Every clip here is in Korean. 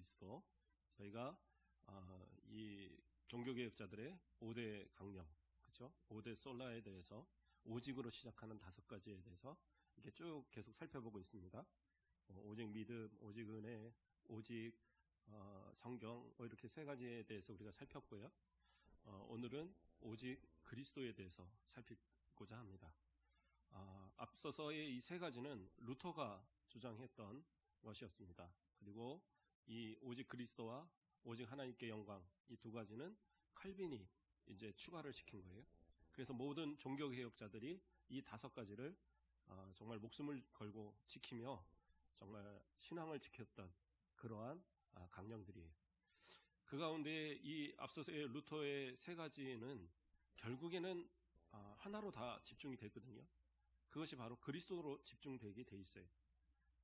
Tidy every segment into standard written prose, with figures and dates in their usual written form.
그리스도. 저희가 이 종교개혁자들의 5대 강령, 그렇죠? 5대 솔라에 대해서 오직으로 시작하는 5가지에 대해서 이렇게 쭉 계속 살펴보고 있습니다. 오직 믿음, 오직 은혜, 오직 성경, 이렇게 3가지에 대해서 우리가 살폈고요. 오늘은 오직 그리스도에 대해서 살피고자 합니다. 앞서서의 이 3가지는 루터가 주장했던 것이었습니다. 그리고 이 오직 그리스도와 오직 하나님께 영광, 이 2가지는 칼빈이 이제 추가를 시킨 거예요. 그래서 모든 종교개혁자들이 이 5가지를 정말 목숨을 걸고 지키며 정말 신앙을 지켰던 그러한 강령들이에요. 그 가운데 이 앞서서의 루터의 3가지는 결국에는 하나로 다 집중이 되거든요. 그것이 바로 그리스도로 집중되게 돼 있어요.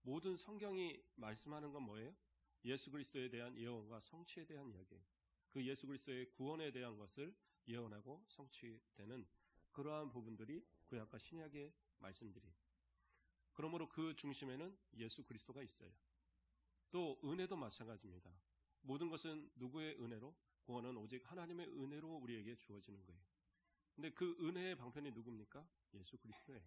모든 성경이 말씀하는 건 뭐예요? 예수 그리스도에 대한 예언과 성취에 대한 이야기예요. 그 예수 그리스도의 구원에 대한 것을 예언하고 성취되는 그러한 부분들이 구약과 신약의 말씀들이에요. 그러므로 그 중심에는 예수 그리스도가 있어요. 또 은혜도 마찬가지입니다. 모든 것은 누구의 은혜로? 구원은 오직 하나님의 은혜로 우리에게 주어지는 거예요. 근데 그 은혜의 방편이 누굽니까? 예수 그리스도예요.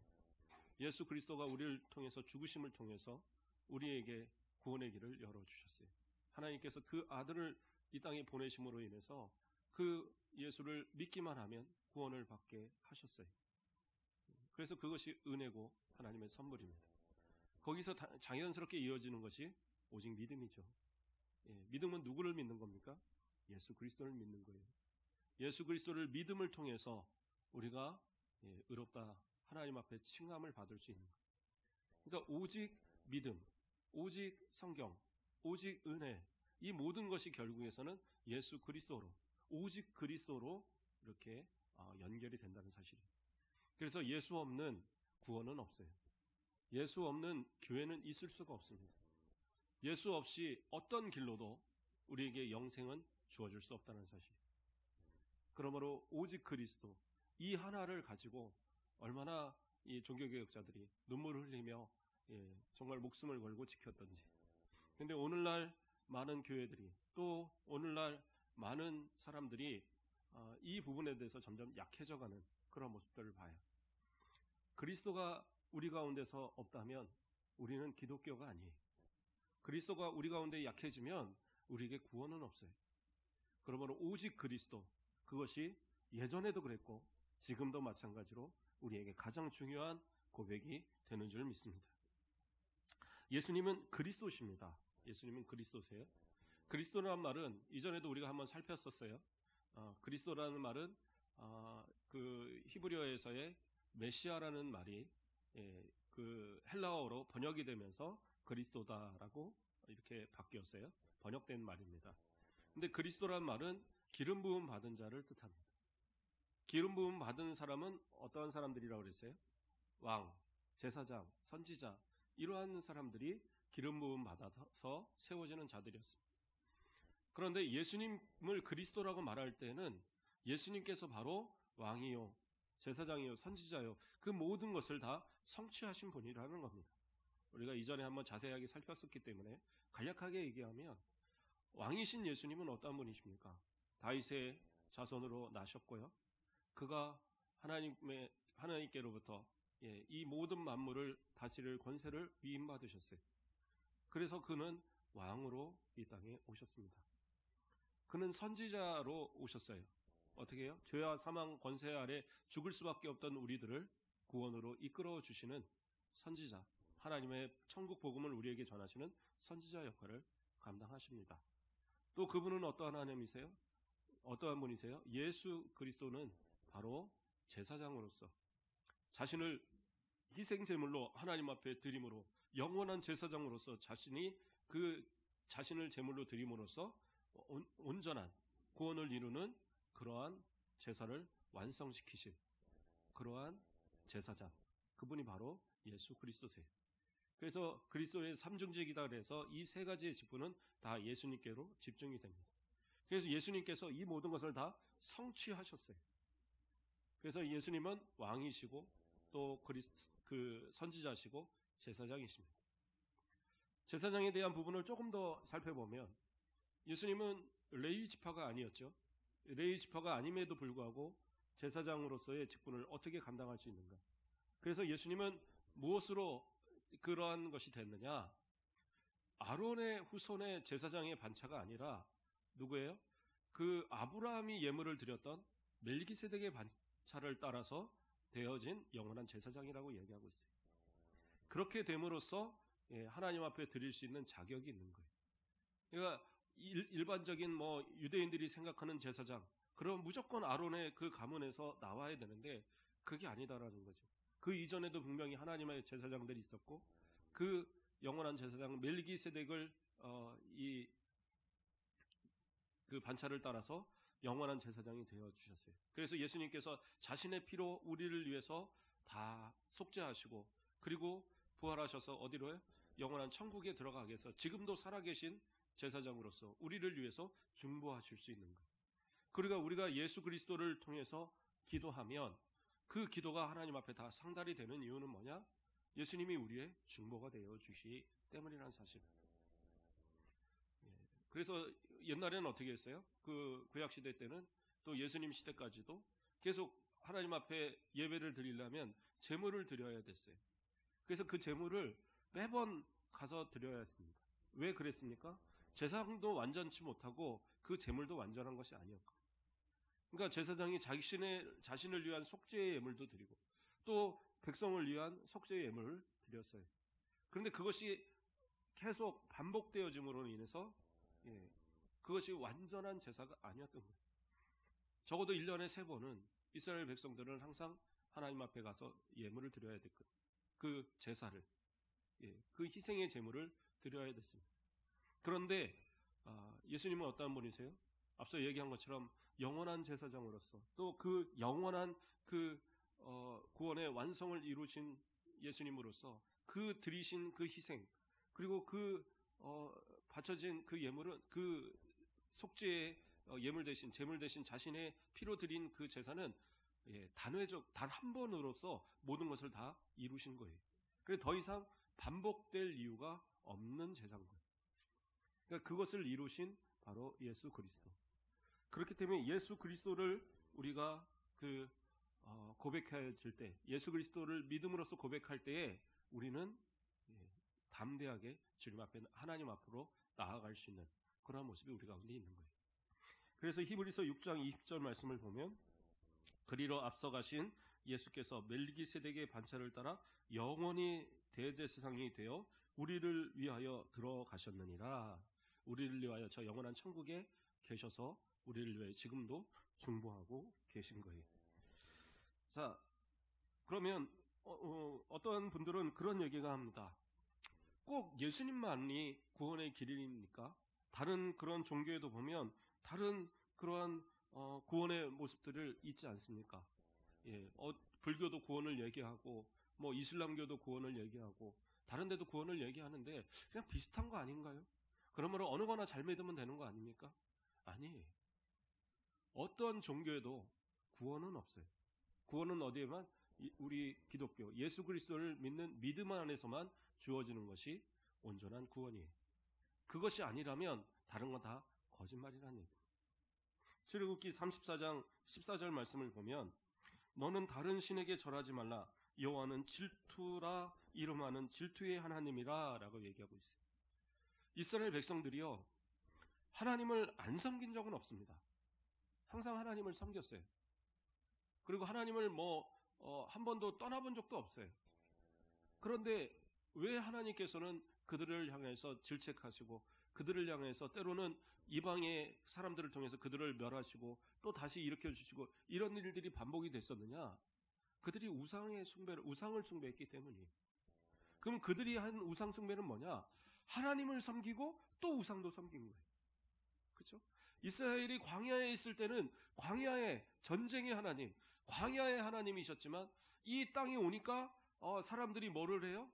예수 그리스도가 우리를 통해서 죽으심을 통해서 우리에게 구원의 길을 열어주셨어요. 하나님께서 그 아들을 이 땅에 보내심으로 인해서 그 예수를 믿기만 하면 구원을 받게 하셨어요. 그래서 그것이 은혜고 하나님의 선물입니다. 거기서 자연스럽게 이어지는 것이 오직 믿음이죠. 믿음은 누구를 믿는 겁니까? 예수 그리스도를 믿는 거예요. 예수 그리스도를 믿음을 통해서 우리가 의롭다 하나님 앞에 칭함을 받을 수 있는 거예요. 그러니까 오직 믿음, 오직 성경, 오직 은혜, 이 모든 것이 결국에서는 예수 그리스도로, 오직 그리스도로 이렇게 연결이 된다는 사실이에요. 그래서 예수 없는 구원은 없어요. 예수 없는 교회는 있을 수가 없습니다. 예수 없이 어떤 길로도 우리에게 영생은 주어질 수 없다는 사실이에요. 그러므로 오직 그리스도, 이 하나를 가지고 얼마나 이 종교개혁자들이 눈물을 흘리며 정말 목숨을 걸고 지켰던지. 근데 오늘날 많은 교회들이, 또 오늘날 많은 사람들이 이 부분에 대해서 점점 약해져가는 그런 모습들을 봐요. 그리스도가 우리 가운데서 없다면 우리는 기독교가 아니에요. 그리스도가 우리 가운데 약해지면 우리에게 구원은 없어요. 그러므로 오직 그리스도, 그것이 예전에도 그랬고 지금도 마찬가지로 우리에게 가장 중요한 고백이 되는 줄 믿습니다. 예수님은 그리스도십니다. 예수님은 그리스도세요. 그리스도라는 말은 이전에도 우리가 한번 살폈었어요. 그리스도라는 말은 그 히브리어에서의 메시아라는 말이 그 헬라어로 번역이 되면서 그리스도다라고 이렇게 바뀌었어요. 번역된 말입니다. 근데 그리스도라는 말은 기름 부음 받은 자를 뜻합니다. 기름 부음 받은 사람은 어떠한 사람들이라고 그랬어요? 왕, 제사장, 선지자, 이러한 사람들이 기름 부음 받아서 세워지는 자들이었습니다. 그런데 예수님을 그리스도라고 말할 때는 예수님께서 바로 왕이요, 제사장이요, 선지자요, 그 모든 것을 다 성취하신 분이라는 겁니다. 우리가 이전에 한번 자세하게 살폈었기 때문에 간략하게 얘기하면 왕이신 예수님은 어떤 분이십니까? 다윗의 자손으로 나셨고요. 그가 하나님께로부터 이 모든 만물을 다스릴 권세를 위임받으셨어요. 그래서 그는 왕으로 이 땅에 오셨습니다. 그는 선지자로 오셨어요. 어떻게 해요? 죄와 사망 권세 아래 죽을 수밖에 없던 우리들을 구원으로 이끌어 주시는 선지자, 하나님의 천국 복음을 우리에게 전하시는 선지자 역할을 감당하십니다. 또 그분은 어떠한 하나님이세요? 어떠한 분이세요? 예수 그리스도는 바로 제사장으로서 자신을 희생제물로 하나님 앞에 드림으로, 영원한 제사장으로서 자신을 제물로 드림으로써 온전한 구원을 이루는 그러한 제사를 완성시키신 그러한 제사장, 그분이 바로 예수 그리스도세요. 그래서 그리스도의 삼중직이다 그래서 이 3가지의 직분은 다 예수님께로 집중이 됩니다. 그래서 예수님께서 이 모든 것을 다 성취하셨어요. 그래서 예수님은 왕이시고 또 그 선지자시고 제사장이십니다. 제사장에 대한 부분을 조금 더 살펴보면 예수님은 레위 지파가 아니었죠. 레위 지파가 아님에도 불구하고 제사장으로서의 직분을 어떻게 감당할 수 있는가? 그래서 예수님은 무엇으로 그러한 것이 됐느냐? 아론의 후손의 제사장의 반차가 아니라 누구예요? 그 아브라함이 예물을 드렸던 멜기세덱의 반차를 따라서 되어진 영원한 제사장이라고 얘기하고 있어요. 그렇게 됨으로써 하나님 앞에 드릴 수 있는 자격이 있는 거예요. 그러니까 일반적인 유대인들이 생각하는 제사장, 그럼 무조건 아론의 그 가문에서 나와야 되는데 그게 아니다라는 거죠. 그 이전에도 분명히 하나님의 제사장들이 있었고 그 영원한 제사장 멜기세덱을 그 반차를 따라서 영원한 제사장이 되어 주셨어요. 그래서 예수님께서 자신의 피로 우리를 위해서 다 속죄하시고 그리고 부활하셔서 어디로요? 영원한 천국에 들어가게 해서 지금도 살아계신 제사장으로서 우리를 위해서 중보하실 수 있는 거예요. 그러니까 우리가 예수 그리스도를 통해서 기도하면 그 기도가 하나님 앞에 다 상달이 되는 이유는 뭐냐? 예수님이 우리의 중보가 되어 주시기 때문이라는 사실입니다. 그래서 옛날에는 어떻게 했어요? 그 구약시대 때는 또 예수님 시대까지도 계속 하나님 앞에 예배를 드리려면 제물을 드려야 됐어요. 그래서 그 제물을 매번 가서 드려야 했습니다. 왜 그랬습니까? 제사장도 완전치 못하고 그 제물도 완전한 것이 아니었고, 그러니까 제사장이 자신을 위한 속죄의 예물도 드리고 또 백성을 위한 속죄의 예물을 드렸어요. 그런데 그것이 계속 반복되어짐으로 인해서 그것이 완전한 제사가 아니었던 거예요. 적어도 1년에 3번은 이스라엘 백성들은 항상 하나님 앞에 가서 예물을 드려야 됐거든요. 그 제사를, 그 희생의 제물을 드려야 됐습니다. 그런데 예수님은 어떠한 분이세요? 앞서 얘기한 것처럼 영원한 제사장으로서 또 그 영원한 그 구원의 완성을 이루신 예수님으로서 그 드리신 그 희생 그리고 그 바쳐진 그 예물은 그 속죄의 예물 대신 제물 대신 자신의 피로 드린 그 제사는 단회적 단 한 번으로서 모든 것을 다 이루신 거예요. 그래서 더 이상 반복될 이유가 없는 제사인 거예요. 그러니까 그것을 이루신 바로 예수 그리스도. 그렇기 때문에 예수 그리스도를 우리가 고백해질 때, 예수 그리스도를 믿음으로써 고백할 때에 우리는 담대하게 주님 앞에 하나님 앞으로 나아갈 수 있는 그런 모습이 우리 가운데 있는 거예요. 그래서 히브리서 6장 20절 말씀을 보면 그리로 앞서가신 예수께서 멜기세덱의 반차를 따라 영원히 대제사장이 되어 우리를 위하여 들어가셨느니라. 우리를 위하여 저 영원한 천국에 계셔서 우리를 위해 지금도 중보하고 계신 거예요. 자, 그러면 어떤 분들은 그런 얘기가 합니다. 꼭 예수님만이 구원의 길입니까? 다른 그런 종교에도 보면 다른 그러한 구원의 모습들을 잊지 않습니까? 불교도 구원을 얘기하고 이슬람교도 구원을 얘기하고 다른 데도 구원을 얘기하는데 그냥 비슷한 거 아닌가요? 그러므로 어느 거나 잘 믿으면 되는 거 아닙니까? 아니에요. 어떤 종교에도 구원은 없어요. 구원은 어디에만? 우리 기독교 예수 그리스도를 믿는 믿음 안에서만 주어지는 것이 온전한 구원이에요. 그것이 아니라면 다른 건 다 거짓말이라는 얘기입니다. 출애굽기 34장 14절 말씀을 보면 너는 다른 신에게 절하지 말라. 여호와는 질투라 이름하는 질투의 하나님이라 라고 얘기하고 있어요. 이스라엘 백성들이요, 하나님을 안 섬긴 적은 없습니다. 항상 하나님을 섬겼어요. 그리고 하나님을 한 번도 떠나본 적도 없어요. 그런데 왜 하나님께서는 그들을 향해서 질책하시고 그들을 향해서 때로는 이방의 사람들을 통해서 그들을 멸하시고 또 다시 일으켜주시고 이런 일들이 반복이 됐었느냐? 그들이 우상을 숭배했기 때문이에요. 그럼 그들이 한 우상 숭배는 뭐냐? 하나님을 섬기고 또 우상도 섬긴 거예요. 그렇죠? 이스라엘이 광야에 있을 때는 광야의 전쟁의 하나님, 광야의 하나님이셨지만 이 땅에 오니까 사람들이 뭐를 해요?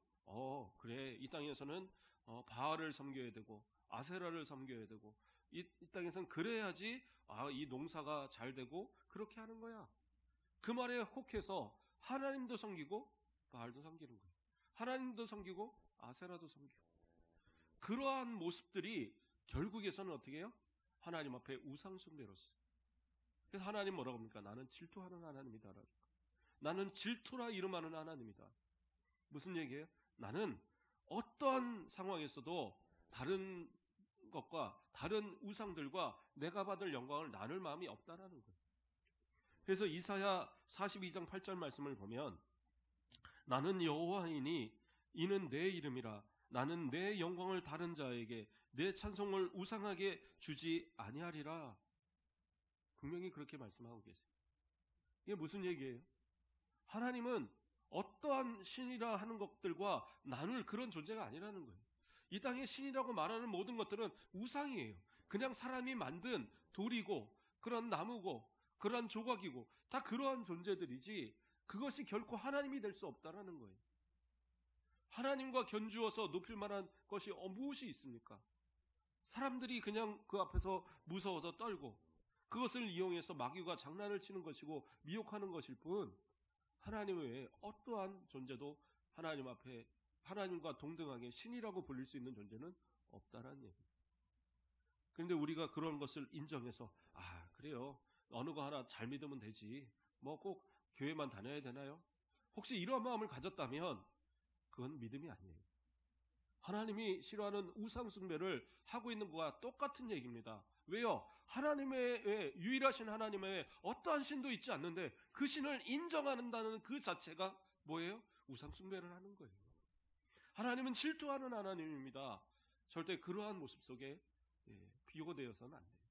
그래, 이 땅에서는 바알을 섬겨야 되고 아세라를 섬겨야 되고 이 땅에서는 그래야지 이 농사가 잘 되고 그렇게 하는 거야. 그 말에 혹해서 하나님도 섬기고 바알도 섬기는 거예요. 하나님도 섬기고 아세라도 섬기고. 그러한 모습들이 결국에서는 어떻게 해요? 하나님 앞에 우상숭배로서. 그래서 하나님 뭐라고 합니까? 나는 질투하는 하나님이다. 나는 질투라 이름하는 하나님이다. 무슨 얘기예요? 나는 어떠한 상황에서도 다른 것과 다른 우상들과 내가 받을 영광을 나눌 마음이 없다라는 거예요. 그래서 이사야 42장 8절 말씀을 보면 나는 여호와이니 이는 내 이름이라 나는 내 영광을 다른 자에게 내 찬송을 우상하게 주지 아니하리라. 분명히 그렇게 말씀하고 계세요. 이게 무슨 얘기예요? 하나님은 어떠한 신이라 하는 것들과 나눌 그런 존재가 아니라는 거예요. 이 땅의 신이라고 말하는 모든 것들은 우상이에요. 그냥 사람이 만든 돌이고 그런 나무고 그런 조각이고 다 그러한 존재들이지 그것이 결코 하나님이 될 수 없다라는 거예요. 하나님과 견주어서 높일 만한 것이 무엇이 있습니까? 사람들이 그냥 그 앞에서 무서워서 떨고 그것을 이용해서 마귀가 장난을 치는 것이고 미혹하는 것일 뿐 하나님 외에 어떠한 존재도 하나님 앞에 하나님과 동등하게 신이라고 불릴 수 있는 존재는 없다라는 얘기입니다. 그런데 우리가 그런 것을 인정해서 그래요. 어느 거 하나 잘 믿으면 되지. 뭐 꼭 교회만 다녀야 되나요? 혹시 이런 마음을 가졌다면 그건 믿음이 아니에요. 하나님이 싫어하는 우상 숭배를 하고 있는 것과 똑같은 얘기입니다. 왜요? 하나님의 유일하신 하나님의 어떠한 신도 있지 않는데 그 신을 인정한다는 그 자체가 뭐예요? 우상 숭배를 하는 거예요. 하나님은 질투하는 하나님입니다. 절대 그러한 모습 속에 비교되어서는 안 돼요.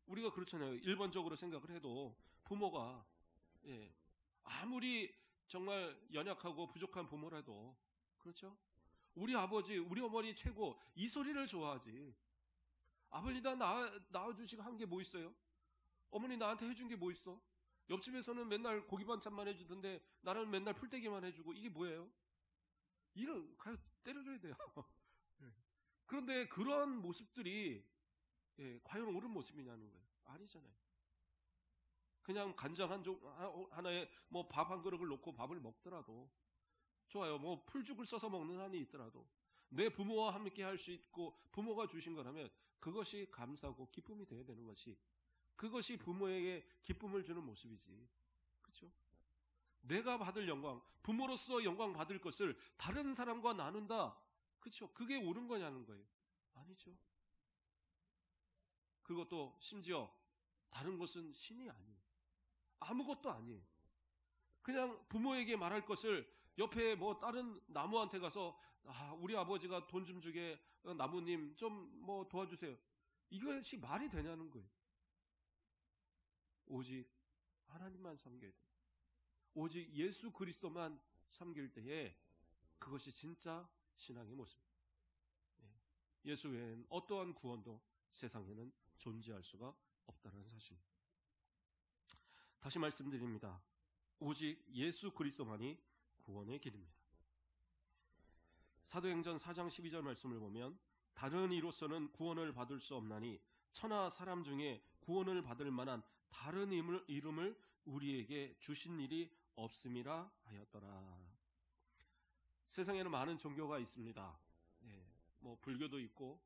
우리가 그렇잖아요. 일반적으로 생각을 해도 부모가 아무리 정말 연약하고 부족한 부모라도 그렇죠? 우리 아버지, 우리 어머니 최고 이 소리를 좋아하지. 아버지 나 낳아주시고 한 게 뭐 있어요? 어머니 나한테 해준 게 뭐 있어? 옆집에서는 맨날 고기 반찬만 해주던데 나는 맨날 풀떼기만 해주고 이게 뭐예요? 이거 가요 때려줘야 돼요. 그런데 그런 모습들이 과연 옳은 모습이냐는 거예요. 아니잖아요. 그냥 간장 하나에 뭐 밥 한 그릇을 놓고 밥을 먹더라도 좋아요. 뭐 풀죽을 써서 먹는 한이 있더라도 내 부모와 함께 할 수 있고 부모가 주신 거라면 그것이 감사하고 기쁨이 되어야 되는 것이 그것이 부모에게 기쁨을 주는 모습이지. 그렇죠? 내가 받을 영광, 부모로서 영광 받을 것을 다른 사람과 나눈다. 그렇죠? 그게 옳은 거냐는 거예요. 아니죠. 그것도 심지어 다른 것은 신이 아니에요. 아무것도 아니에요. 그냥 부모에게 말할 것을 옆에 뭐 다른 나무한테 가서 우리 아버지가 돈 좀 주게 나무님 좀 뭐 도와주세요. 이것이 말이 되냐는 거예요. 오직 하나님만 섬겨야 돼요. 오직 예수 그리스도만 섬길 때에 그것이 진짜 신앙의 모습입니다. 예수 외에는 어떠한 구원도 세상에는 존재할 수가 없다는 사실입니다. 다시 말씀드립니다. 오직 예수 그리스도만이 구원의 길입니다. 사도행전 4장 12절 말씀을 보면 다른 이로서는 구원을 받을 수 없나니 천하 사람 중에 구원을 받을 만한 다른 이름을 우리에게 주신 일이 없음이라 하였더라. 세상에는 많은 종교가 있습니다. 뭐 불교도 있고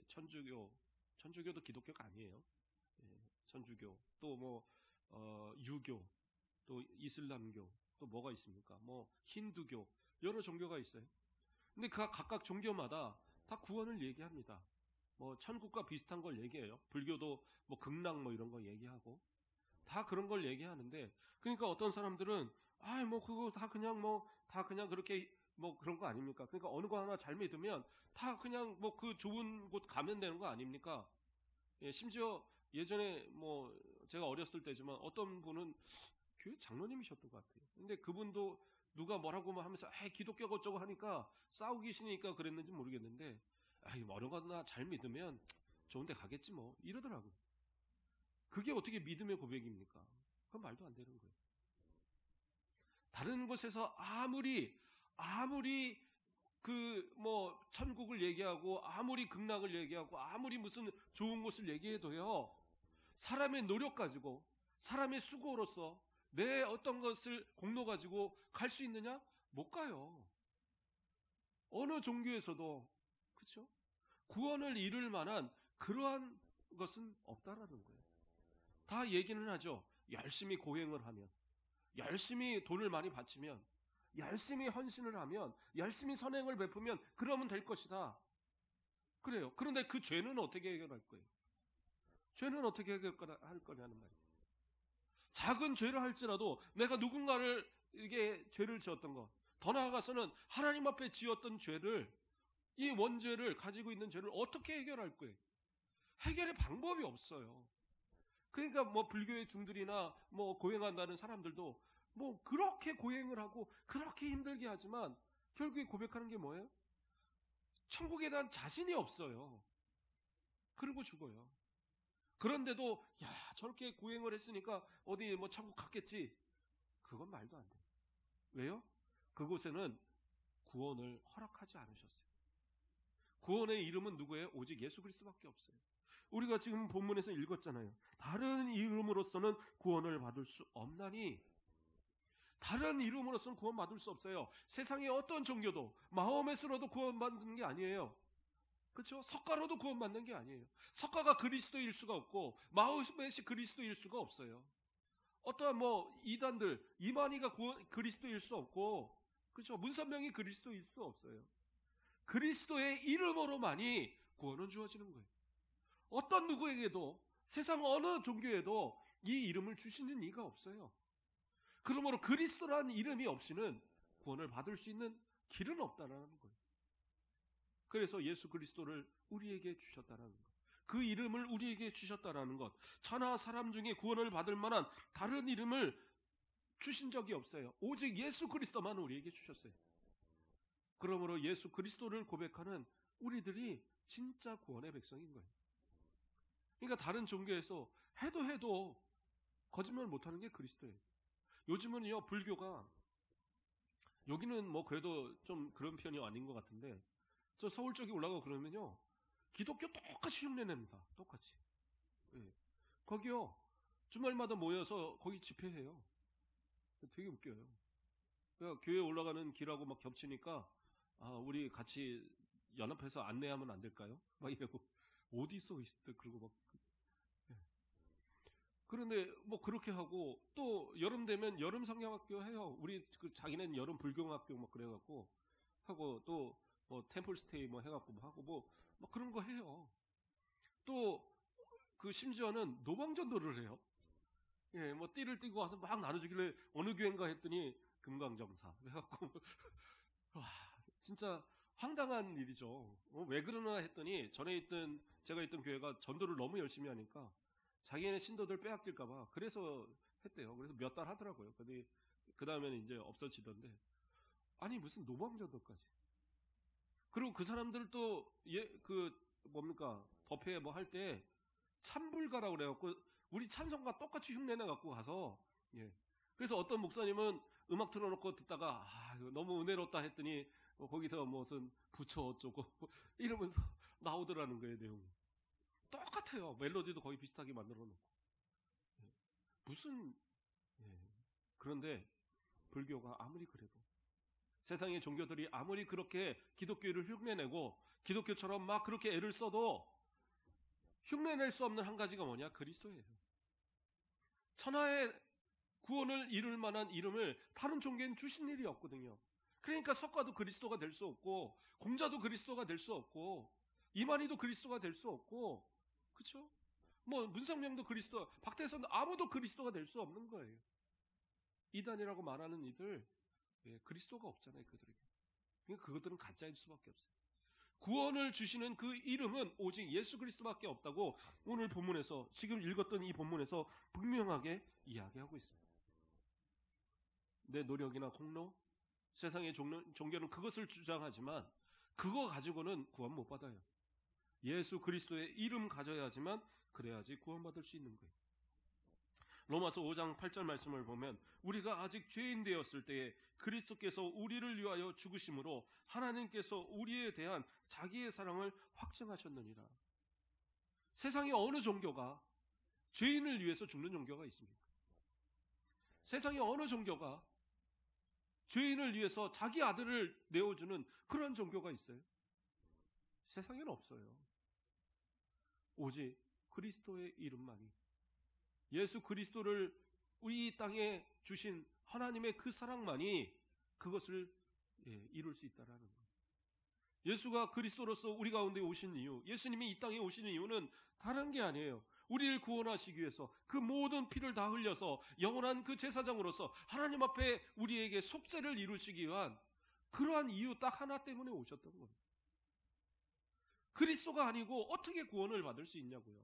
천주교도 기독교가 아니에요. 천주교 또 뭐 유교 또 이슬람교 또 뭐가 있습니까? 뭐 힌두교 여러 종교가 있어요. 근데 그 각각 종교마다 다 구원을 얘기합니다. 뭐 천국과 비슷한 걸 얘기해요. 불교도 뭐 극락 뭐 이런 거 얘기하고 다 그런 걸 얘기하는데 그러니까 어떤 사람들은 뭐 그거 다 그냥 그렇게 뭐 그런 거 아닙니까? 그러니까 어느 거 하나 잘 믿으면 다 그냥 뭐 그 좋은 곳 가면 되는 거 아닙니까? 심지어 예전에 뭐 제가 어렸을 때지만 어떤 분은 교회 장로님이셨던 것 같아요. 근데 그분도 누가 뭐라고 하면서 기독교가 어쩌고 하니까 싸우기 싫으니까 그랬는지 모르겠는데 어느 거나 잘 믿으면 좋은 데 가겠지 뭐 이러더라고요. 그게 어떻게 믿음의 고백입니까? 그건 말도 안 되는 거예요. 다른 곳에서 아무리 그 뭐 천국을 얘기하고 아무리 극락을 얘기하고 아무리 무슨 좋은 곳을 얘기해도요. 사람의 노력 가지고 사람의 수고로서 내 어떤 것을 공로 가지고 갈 수 있느냐? 못 가요. 어느 종교에서도 그렇죠? 구원을 이룰 만한 그러한 것은 없다라는 거예요. 다 얘기는 하죠. 열심히 고행을 하면, 열심히 돈을 많이 바치면, 열심히 헌신을 하면, 열심히 선행을 베푸면 그러면 될 것이다. 그래요. 그런데 그 죄는 어떻게 해결할 거예요? 죄는 어떻게 해결할 거냐는 말이에요. 작은 죄를 할지라도 내가 누군가를 이게 죄를 지었던 것, 더 나아가서는 하나님 앞에 지었던 죄를, 이 원죄를 가지고 있는 죄를 어떻게 해결할 거예요? 해결의 방법이 없어요. 그러니까 뭐 불교의 중들이나 뭐 고행한다는 사람들도 뭐 그렇게 고행을 하고 그렇게 힘들게 하지만 결국에 고백하는 게 뭐예요? 천국에 대한 자신이 없어요. 그러고 죽어요. 그런데도 야 저렇게 고행을 했으니까 어디 뭐 천국 갔겠지. 그건 말도 안 돼요. 왜요? 그곳에는 구원을 허락하지 않으셨어요. 구원의 이름은 누구예요? 오직 예수 그리스도밖에 없어요. 우리가 지금 본문에서 읽었잖아요. 다른 이름으로서는 구원을 받을 수 없나니, 다른 이름으로서는 구원받을 수 없어요. 세상의 어떤 종교도 마호메스로도 구원받는 게 아니에요. 그렇죠? 석가로도 구원받는 게 아니에요. 석가가 그리스도일 수가 없고 마호메시 그리스도일 수가 없어요. 어떠한 뭐 이단들 이만희가 그리스도일 수 없고, 그렇죠? 문선명이 그리스도일 수 없어요. 그리스도의 이름으로만이 구원은 주어지는 거예요. 어떤 누구에게도 세상 어느 종교에도 이 이름을 주시는 이가 없어요. 그러므로 그리스도라는 이름이 없이는 구원을 받을 수 있는 길은 없다는 거예요. 그래서 예수 그리스도를 우리에게 주셨다는 것, 그 이름을 우리에게 주셨다는 것, 천하 사람 중에 구원을 받을 만한 다른 이름을 주신 적이 없어요. 오직 예수 그리스도만 우리에게 주셨어요. 그러므로 예수 그리스도를 고백하는 우리들이 진짜 구원의 백성인 거예요. 그러니까 다른 종교에서 해도 거짓말 못하는 게 그리스도예요. 요즘은요, 불교가, 여기는 뭐 그래도 좀 그런 편이 아닌 것 같은데, 저 서울 쪽에 올라가고 그러면요, 기독교 똑같이 흉내냅니다. 똑같이. 예. 거기요, 주말마다 모여서 거기 집회해요. 되게 웃겨요. 그러니까 교회 올라가는 길하고 막 겹치니까, 아, 우리 같이 연합해서 안내하면 안 될까요? 막 이러고, 어디 있어? 그러고 막. 그런데 뭐 그렇게 하고, 또 여름 되면 여름 성경학교 해요. 우리 그 자기는 여름 불교학교 막 그래갖고 하고, 또 뭐 템플스테이 뭐 해갖고 뭐 하고 뭐 막 그런 거 해요. 또 그 심지어는 노방전도를 해요. 예, 뭐 띠를 띠고 와서 막 나눠주길래 어느 교회인가 했더니 금강정사 해갖고 와, 진짜 황당한 일이죠. 왜 그러나 했더니 전에 제가 있던 교회가 전도를 너무 열심히 하니까 자기네 신도들 빼앗길까봐 그래서 했대요. 그래서 몇 달 하더라고요. 근데 그 다음에는 이제 없어지던데, 아니 무슨 노방전도까지. 그리고 그 사람들도 뭡니까 법회 뭐 할 때 참불가라고 그래갖고 우리 찬송가 똑같이 흉내내 갖고 가서, 예. 그래서 어떤 목사님은 음악 틀어놓고 듣다가 이거 너무 은혜롭다 했더니 거기서 무슨 부처 어쩌고 이러면서 나오더라는 거예요. 내용이 똑같아요. 멜로디도 거의 비슷하게 만들어 놓고. 무슨, 예. 그런데 불교가 아무리 그래도, 세상의 종교들이 아무리 그렇게 기독교를 흉내내고 기독교처럼 막 그렇게 애를 써도 흉내낼 수 없는 한 가지가 뭐냐? 그리스도예요. 천하의 구원을 이룰 만한 이름을 다른 종교엔 주신 일이 없거든요. 그러니까 석가도 그리스도가 될 수 없고, 공자도 그리스도가 될 수 없고, 이만희도 그리스도가 될 수 없고, 그렇죠? 뭐 문성명도 그리스도, 박태선도 아무도 그리스도가 될 수 없는 거예요. 이단이라고 말하는 이들, 예, 그리스도가 없잖아요, 그들에게. 그러니까 그것들은 가짜일 수밖에 없어요. 구원을 주시는 그 이름은 오직 예수 그리스도밖에 없다고 오늘 본문에서, 지금 읽었던 이 본문에서 분명하게 이야기하고 있습니다. 내 노력이나 공로, 세상의 종교는 그것을 주장하지만 그거 가지고는 구원 못 받아요. 예수 그리스도의 이름 가져야지만, 그래야지 구원받을 수 있는 거예요. 로마서 5장 8절 말씀을 보면, 우리가 아직 죄인 되었을 때에 그리스도께서 우리를 위하여 죽으심으로 하나님께서 우리에 대한 자기의 사랑을 확증하셨느니라. 세상에 어느 종교가 죄인을 위해서 죽는 종교가 있습니까? 세상에 어느 종교가 죄인을 위해서 자기 아들을 내어주는 그런 종교가 있어요? 세상에는 없어요. 오직 그리스도의 이름만이, 예수 그리스도를 우리 땅에 주신 하나님의 그 사랑만이 그것을 이룰 수 있다라는 거예요. 예수가 그리스도로서 우리 가운데 오신 이유, 예수님이 이 땅에 오시는 이유는 다른 게 아니에요. 우리를 구원하시기 위해서 그 모든 피를 다 흘려서 영원한 그 제사장으로서 하나님 앞에 우리에게 속죄를 이루시기 위한 그러한 이유 딱 하나 때문에 오셨던 겁니다. 그리스도가 아니고 어떻게 구원을 받을 수 있냐고요.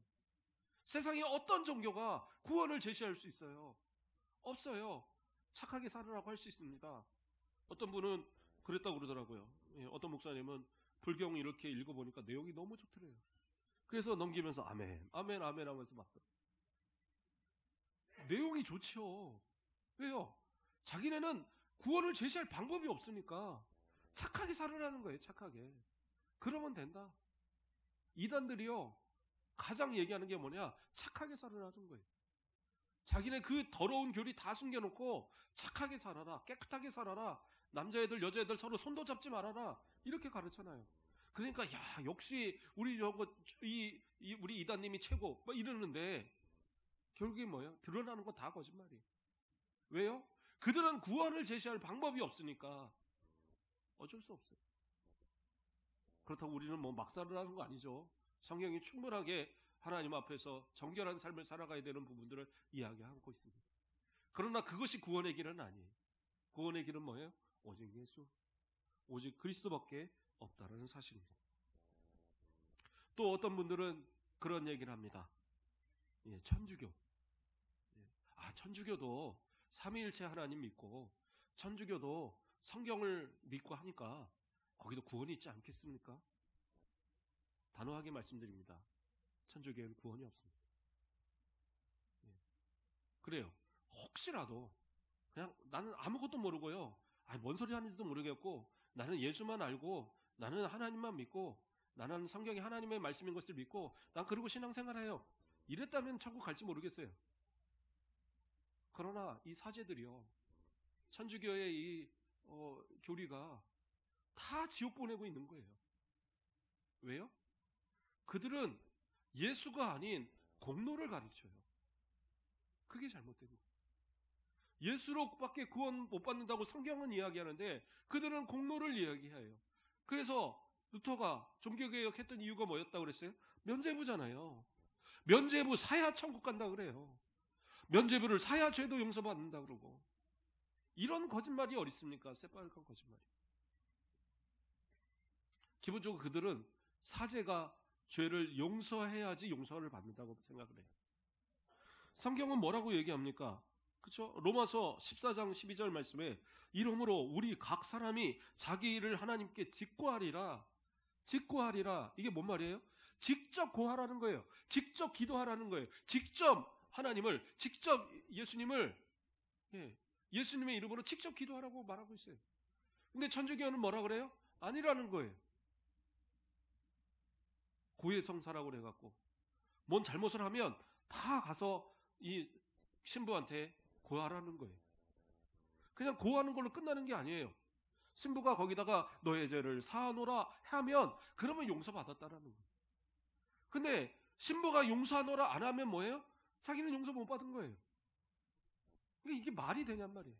세상에 어떤 종교가 구원을 제시할 수 있어요? 없어요. 착하게 살으라고 할 수 있습니다. 어떤 분은 그랬다고 그러더라고요. 어떤 목사님은 불경 이렇게 읽어보니까 내용이 너무 좋더래요. 그래서 넘기면서 아멘, 아멘, 아멘 하면서 막더라고요. 내용이 좋죠. 왜요? 자기네는 구원을 제시할 방법이 없으니까 착하게 살으라는 거예요. 착하게. 그러면 된다. 이단들이요, 가장 얘기하는 게 뭐냐? 착하게 살으라는 거예요. 자기네 그 더러운 교리 다 숨겨놓고 착하게 살아라, 깨끗하게 살아라, 남자애들 여자애들 서로 손도 잡지 말아라, 이렇게 가르쳐놔요. 그러니까 야, 역시 우리 우리 이단님이 최고 막 이러는데 결국에 뭐예요? 드러나는 건 다 거짓말이에요. 왜요? 그들은 구원을 제시할 방법이 없으니까 어쩔 수 없어요. 그렇다고 우리는 뭐 막 살으라는 거 아니죠. 성경이 충분하게 하나님 앞에서 정결한 삶을 살아가야 되는 부분들을 이야기하고 있습니다. 그러나 그것이 구원의 길은 아니에요. 구원의 길은 뭐예요? 오직 예수, 오직 그리스도밖에 없다는 사실입니다. 또 어떤 분들은 그런 얘기를 합니다. 천주교. 천주교도 삼위일체 하나님 믿고 천주교도 성경을 믿고 하니까 거기도 구원이 있지 않겠습니까? 단호하게 말씀드립니다. 천주교에는 구원이 없습니다. 그래요. 혹시라도 그냥 나는 아무것도 모르고요, 뭔 소리 하는지도 모르겠고 나는 예수만 알고 나는 하나님만 믿고 나는 성경이 하나님의 말씀인 것을 믿고 난 그러고 신앙생활해요, 이랬다면 천국 갈지 모르겠어요. 그러나 이 사제들이요, 천주교의 이 교리가 다 지옥 보내고 있는 거예요. 왜요? 그들은 예수가 아닌 공로를 가르쳐요. 그게 잘못된 거예요. 예수로밖에 구원 못 받는다고 성경은 이야기하는데 그들은 공로를 이야기해요. 그래서 루터가 종교개혁 했던 이유가 뭐였다고 그랬어요? 면죄부잖아요. 면죄부 사야 천국 간다 그래요. 면죄부를 사야 죄도 용서받는다 그러고. 이런 거짓말이 어디 있습니까? 새빨간 거짓말이. 기본적으로 그들은 사제가 죄를 용서해야지 용서를 받는다고 생각을 해요. 성경은 뭐라고 얘기합니까? 그렇죠? 로마서 14장 12절 말씀에 이러므로 우리 각 사람이 자기 일을 하나님께 직고하리라. 직고하리라. 이게 뭔 말이에요? 직접 고하라는 거예요. 직접 기도하라는 거예요. 직접 하나님을, 직접 예수님을, 예수님의 이름으로 직접 기도하라고 말하고 있어요. 근데 천주교는 뭐라 그래요? 아니라는 거예요. 고해성사라고 해갖고 뭔 잘못을 하면 다 가서 이 신부한테 고하라는 거예요. 그냥 고하는 걸로 끝나는 게 아니에요. 신부가 거기다가 너의 죄를 사하노라 하면 그러면 용서받았다라는 거예요. 근데 신부가 용서하노라 안 하면 뭐예요? 자기는 용서 못 받은 거예요. 이게 말이 되냔 말이에요.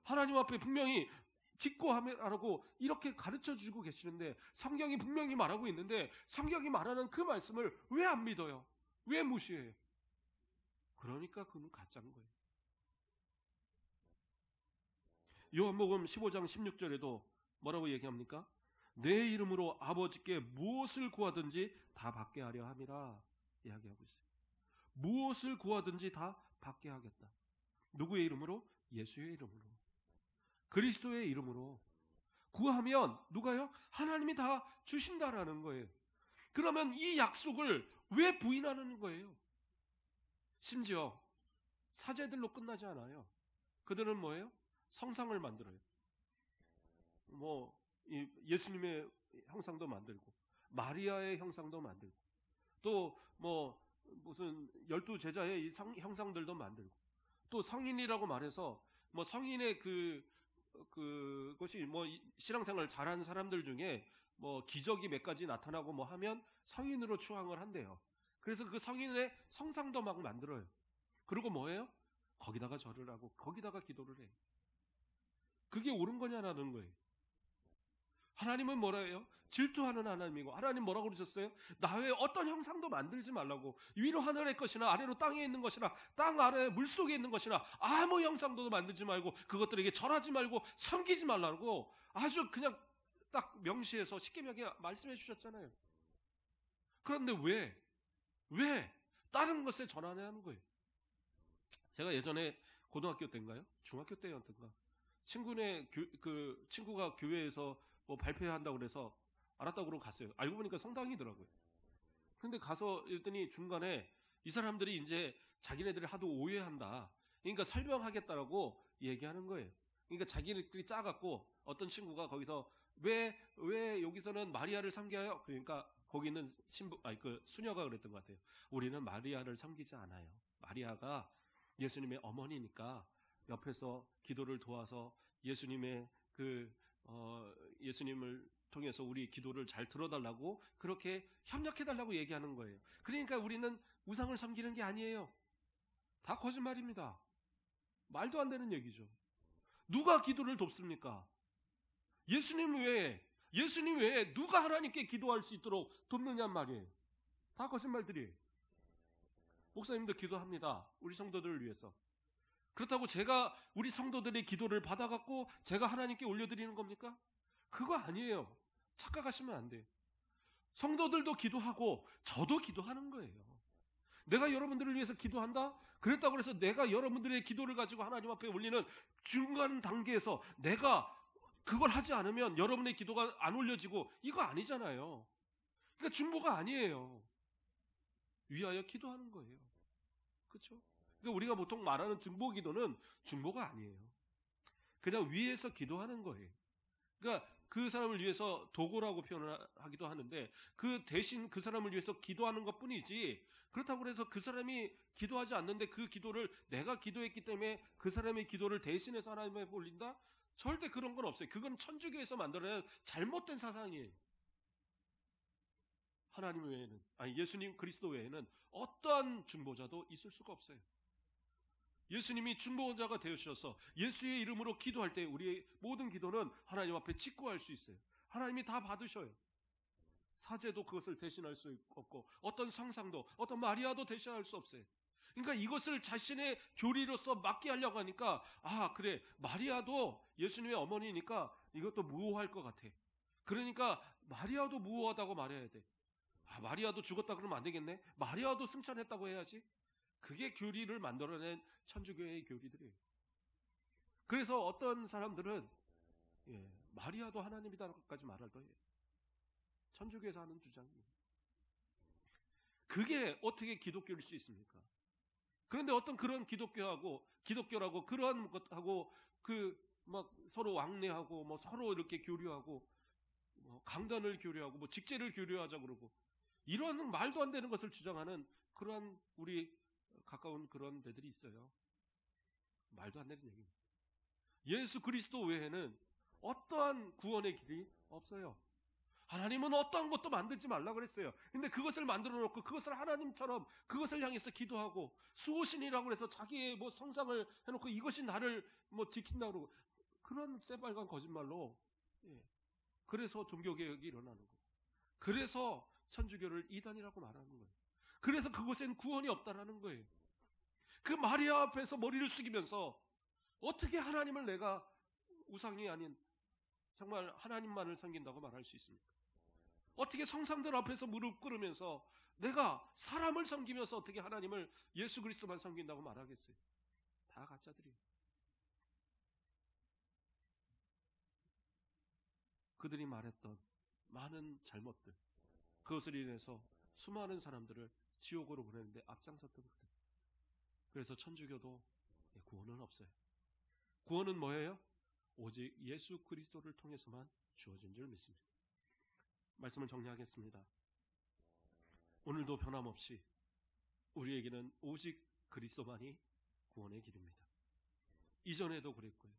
하나님 앞에 분명히 직고하라고 이렇게 가르쳐주고 계시는데 성경이 분명히 말하고 있는데 성경이 말하는 그 말씀을 왜 안 믿어요? 왜 무시해요? 그러니까 그는 가짜인 거예요. 요한복음 15장 16절에도 뭐라고 얘기합니까? 내 이름으로 아버지께 무엇을 구하든지 다 받게 하려 함이라 이야기하고 있어요. 무엇을 구하든지 다 받게 하겠다. 누구의 이름으로? 예수의 이름으로. 그리스도의 이름으로 구하면 누가요? 하나님이 다 주신다라는 거예요. 그러면 이 약속을 왜 부인하는 거예요? 심지어 사제들로 끝나지 않아요. 그들은 뭐예요? 성상을 만들어요. 예수님의 형상도 만들고 마리아의 형상도 만들고 또 무슨 12제자의 이 형상들도 만들고 또 성인이라고 말해서 성인의 그것이 신앙생활을 잘하는 사람들 중에 뭐 기적이 몇 가지 나타나고 뭐 하면 성인으로 추앙을 한대요. 그래서 그 성인의 성상도 막 만들어요. 그리고 뭐예요? 거기다가 절을 하고 거기다가 기도를 해요. 그게 옳은 거냐라는 거예요. 하나님은 뭐라 해요? 질투하는 하나님이고, 하나님 뭐라고 그러셨어요? 나 외에 어떤 형상도 만들지 말라고. 위로 하늘의 것이나 아래로 땅에 있는 것이나 땅 아래 물속에 있는 것이나 아무 형상도 만들지 말고 그것들에게 절하지 말고 섬기지 말라고 아주 그냥 딱 명시해서 십계명에 말씀해 주셨잖아요. 그런데 왜 다른 것에 전환해야 하는 거예요? 제가 예전에 고등학교 때인가요? 중학교 때였던가 친구가 교회에서 뭐 발표한다고 그래서 알았다고 그러고 갔어요. 알고 보니까 성당이더라고요. 근데 가서 했더니 중간에 이 사람들이 이제 자기네들이 하도 오해한다. 그러니까 설명하겠다라고 얘기하는 거예요. 그러니까 자기네들이 짜갖고 어떤 친구가 거기서 왜 여기서는 마리아를 섬겨요? 그러니까 거기 있는 수녀가 그랬던 것 같아요. 우리는 마리아를 섬기지 않아요. 마리아가 예수님의 어머니니까 옆에서 기도를 도와서 예수님의 예수님을 통해서 우리 기도를 잘 들어달라고 그렇게 협력해달라고 얘기하는 거예요. 그러니까 우리는 우상을 섬기는 게 아니에요. 다 거짓말입니다. 말도 안 되는 얘기죠. 누가 기도를 돕습니까? 예수님 외에 누가 하나님께 기도할 수 있도록 돕느냔 말이에요. 다 거짓말들이에요. 목사님도 기도합니다. 우리 성도들을 위해서. 그렇다고 제가 우리 성도들의 기도를 받아갖고 제가 하나님께 올려드리는 겁니까? 그거 아니에요. 착각하시면 안 돼요. 성도들도 기도하고 저도 기도하는 거예요. 내가 여러분들을 위해서 기도한다? 그랬다고 해서 내가 여러분들의 기도를 가지고 하나님 앞에 올리는 중간 단계에서 내가 그걸 하지 않으면 여러분의 기도가 안 올려지고 이거 아니잖아요. 그러니까 중보가 아니에요. 위하여 기도하는 거예요. 그렇죠? 그러니까 우리가 보통 말하는 중보 기도는 중보가 아니에요. 그냥 위에서 기도하는 거예요. 그러니까 그 사람을 위해서 도구라고 표현하기도 하는데 그 대신 그 사람을 위해서 기도하는 것뿐이지 그렇다고 해서 그 사람이 기도하지 않는데 그 기도를 내가 기도했기 때문에 그 사람의 기도를 대신해서 하나님께 올린다? 절대 그런 건 없어요. 그건 천주교에서 만들어낸 잘못된 사상이에요. 하나님 외에는 예수님 그리스도 외에는 어떠한 중보자도 있을 수가 없어요. 예수님이 중보자가 되어주셔서 예수의 이름으로 기도할 때 우리의 모든 기도는 하나님 앞에 직구할 수 있어요. 하나님이 다 받으셔요. 사제도 그것을 대신할 수 없고 어떤 상상도 어떤 마리아도 대신할 수 없어요. 그러니까 이것을 자신의 교리로서 맞게 하려고 하니까 그래 마리아도 예수님의 어머니니까 이것도 무호할 것 같아. 그러니까 마리아도 무호하다고 말해야 돼. 마리아도 죽었다 그러면 안 되겠네. 마리아도 승천했다고 해야지. 그게 교리를 만들어낸 천주교의 교리들이에요. 그래서 어떤 사람들은 마리아도 하나님이다까지 말할 거예요. 천주교에서 하는 주장이에요. 그게 어떻게 기독교일 수 있습니까? 그런데 어떤 그런 기독교라고 그러한 것하고 막 서로 왕래하고 뭐 서로 이렇게 교류하고 뭐 강단을 교류하고 뭐 직제를 교류하자 그러고 이런 말도 안 되는 것을 주장하는 그러한 우리 가까운 그런 데들이 있어요. 말도 안 되는 얘기입니다. 예수 그리스도 외에는 어떠한 구원의 길이 없어요. 하나님은 어떠한 것도 만들지 말라 그랬어요. 근데 그것을 만들어 놓고 그것을 하나님처럼 그것을 향해서 기도하고 수호신이라고 해서 자기의 뭐 성상을 해놓고 이것이 나를 뭐 지킨다고 그러고 그런 새빨간 거짓말로 그래서 종교개혁이 일어나는 거예요. 그래서 천주교를 이단이라고 말하는 거예요. 그래서 그곳엔 구원이 없다라는 거예요. 그 마리아 앞에서 머리를 숙이면서 어떻게 하나님을 내가 우상이 아닌 정말 하나님만을 섬긴다고 말할 수 있습니까? 어떻게 성상들 앞에서 무릎 꿇으면서 내가 사람을 섬기면서 어떻게 하나님을 예수 그리스도만 섬긴다고 말하겠어요? 다 가짜들이에요. 그들이 말했던 많은 잘못들, 그것을 인해서 수많은 사람들을 지옥으로 보내는데 앞장섰던 그들. 그래서 천주교도 구원은 없어요. 구원은 뭐예요? 오직 예수 그리스도를 통해서만 주어진 줄 믿습니다. 말씀을 정리하겠습니다. 오늘도 변함없이 우리에게는 오직 그리스도만이 구원의 길입니다. 이전에도 그랬고요.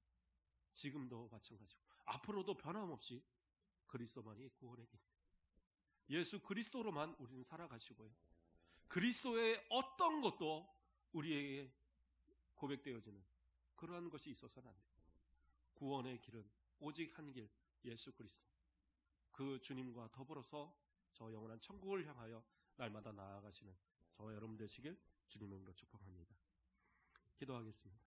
지금도 마찬가지고 앞으로도 변함없이 그리스도만이 구원의 길입니다. 예수 그리스도로만 우리는 살아가시고요. 그리스도의 어떤 것도 우리에게 고백되어지는 그러한 것이 있어서는 안 됩니다. 구원의 길은 오직 한 길, 예수 그리스도. 그 주님과 더불어서 저 영원한 천국을 향하여 날마다 나아가시는 저와 여러분 되시길 주님의 이름으로 축복합니다. 기도하겠습니다.